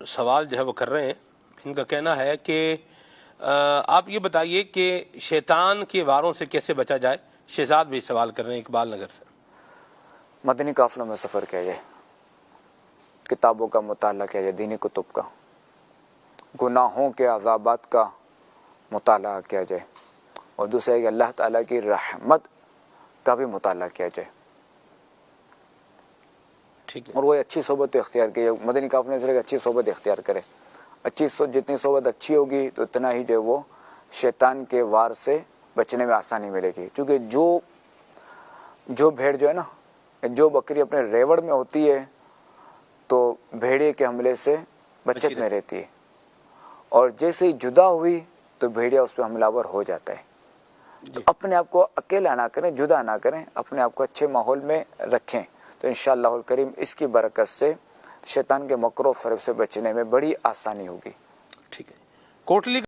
سوال جو ہے وہ کر رہے ہیں. ان کا کہنا ہے کہ آپ یہ بتائیے کہ شیطان کے واروں سے کیسے بچا جائے. شہزاد بھی سوال کر رہے ہیں اقبال نگر سے. مدنی قافلوں میں سفر کیا جائے، کتابوں کا مطالعہ کیا جائے، دینی کتب کا، گناہوں کے عذابات کا مطالعہ کیا جائے، اور دوسرا کہ اللہ تعالیٰ کی رحمت کا بھی مطالعہ کیا جائے، ٹھیک ہے. اور وہ اچھی صحبت اختیار کی. مدنی قافلے سے اچھی صحبت اختیار کرے. جتنی صحبت اچھی ہوگی تو اتنا ہی جو ہے وہ شیطان کے وار سے بچنے میں آسانی ملے گی. کیونکہ جو بھیڑ جو ہے نا، جو بکری اپنے ریوڑ میں ہوتی ہے تو بھیڑیے کے حملے سے بچت میں رہتی ہے، اور جیسے ہی جدا ہوئی تو بھیڑیا اس پہ حملہ ور ہو جاتا ہے. تو اپنے آپ کو اکیلا نہ کریں، جدا نہ کریں، اپنے آپ کو اچھے ماحول میں رکھیں. تو انشاءاللہ الکریم اس کی برکت سے شیطان کے مکر و فریب سے بچنے میں بڑی آسانی ہوگی. ٹھیک ہے. کوٹلی